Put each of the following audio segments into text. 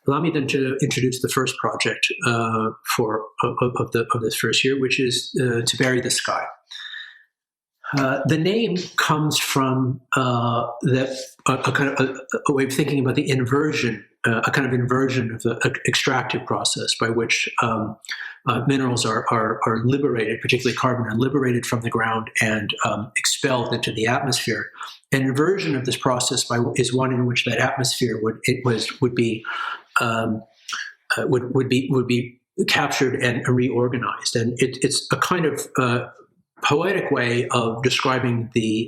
Allow me then to introduce the first project of this first year, which is to bury the sky. The name comes from a way of thinking about the inversion, a kind of inversion of the extractive process by which minerals are liberated, particularly carbon, are liberated from the ground and expelled into the atmosphere. An inversion of this process is one in which that atmosphere would be captured and reorganized, and it's a kind of poetic way of describing the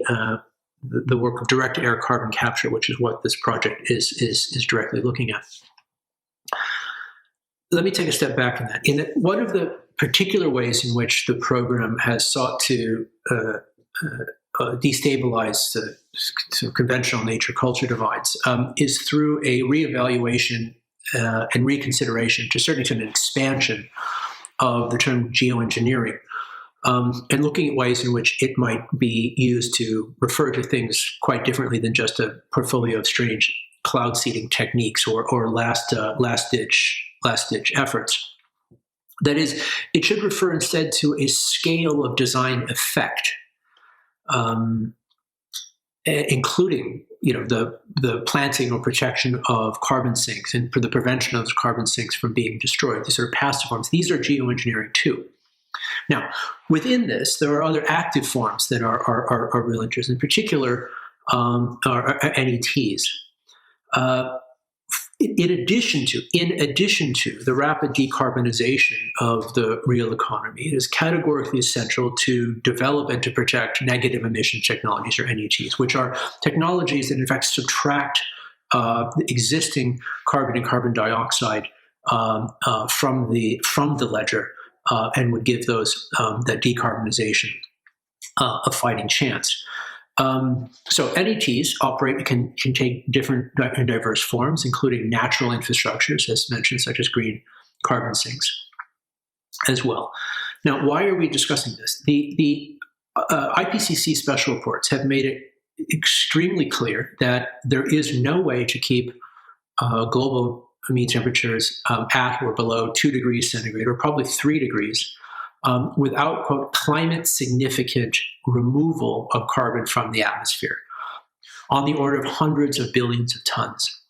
work of direct air carbon capture, which is what this project is directly looking at. Let me take a step back in that. One of the particular ways in which the program has sought to destabilize the conventional nature-culture divides is through a reevaluation and reconsideration, to a certain extent an expansion of the term geoengineering, and looking at ways in which it might be used to refer to things quite differently than just a portfolio of strange cloud seeding techniques or last-ditch efforts. That is, it should refer instead to a scale of design effect, including the planting or protection of carbon sinks and for the prevention of those carbon sinks from being destroyed. These are passive forms. These are geoengineering too. Now, within this, there are other active forms that are real interest. In particular, are NETs. In addition to the rapid decarbonization of the real economy, it is categorically essential to develop and to protect negative emission technologies, or NETs, which are technologies that in fact subtract the existing carbon and carbon dioxide from the ledger and would give those that decarbonization a fighting chance. So NETs can take different and diverse forms, including natural infrastructures, as mentioned, such as green carbon sinks as well. Now, why are we discussing this? The IPCC special reports have made it extremely clear that there is no way to keep global mean temperatures at or below 2 degrees centigrade, or probably 3 degrees, without, quote, climate significant removal of carbon from the atmosphere, on the order of hundreds of billions of tons.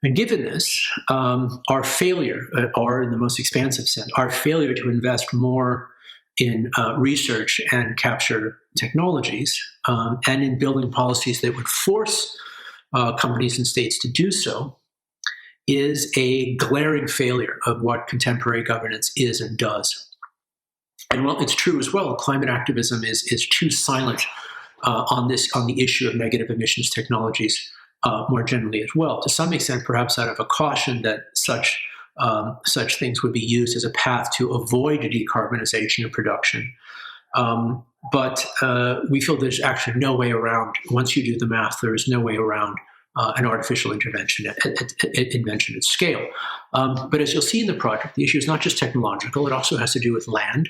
And given this, our failure, or in the most expansive sense, our failure to invest more in research and capture technologies, and in building policies that would force companies and states to do so, is a glaring failure of what contemporary governance is and does. And while it's true as well, climate activism is too silent on the issue of negative emissions technologies more generally as well. To some extent, perhaps out of a caution that such things would be used as a path to avoid decarbonization of production. But we feel there's actually no way around. Once you do the math, there is no way around an artificial invention at scale. But as you'll see in the project, the issue is not just technological. It also has to do with land.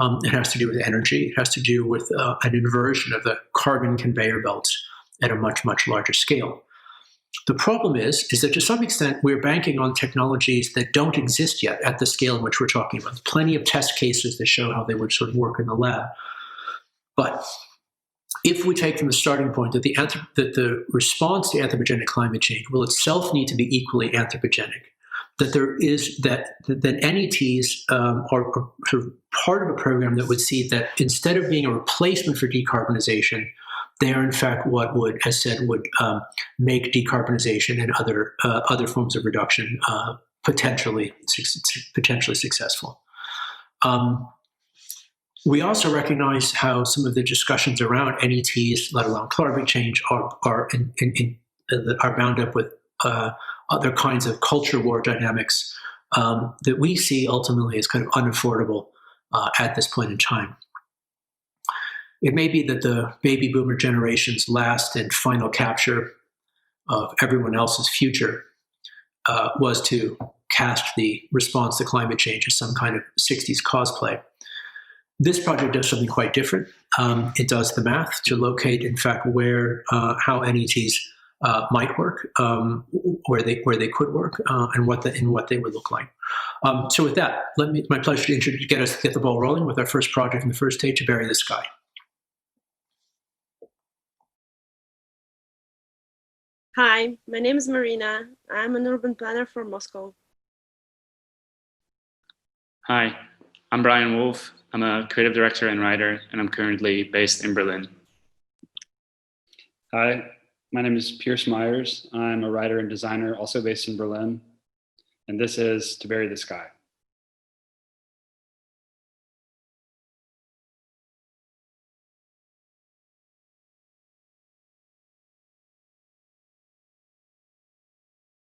It has to do with energy. It has to do with an inversion of the carbon conveyor belts at a much, much larger scale. The problem is that to some extent, we're banking on technologies that don't exist yet at the scale in which we're talking about. There's plenty of test cases that show how they would sort of work in the lab. But if we take from the starting point that the response to anthropogenic climate change will itself need to be equally anthropogenic, that NETs are sort of part of a program that would see that instead of being a replacement for decarbonization, they are in fact what would, as said, would make decarbonization and other forms of reduction potentially successful. We also recognize how some of the discussions around NETs, let alone climate change, are bound up with other kinds of culture war dynamics that we see ultimately as kind of unaffordable at this point in time. It may be that the baby boomer generation's last and final capture of everyone else's future was to cast the response to climate change as some kind of 60s cosplay. This project does something quite different. It does the math to locate, in fact, how NETs might work, where they could work, and what they would look like. So with that, my pleasure to get the ball rolling with our first project in the first stage, To Bury the Sky. Hi, my name is Marina. I'm an urban planner for Moscow. Hi, I'm Bryan Wolff. I'm a creative director and writer, and I'm currently based in Berlin. Hi, my name is Pierce Myers. I'm a writer and designer also based in Berlin, and this is To Bury the Sky.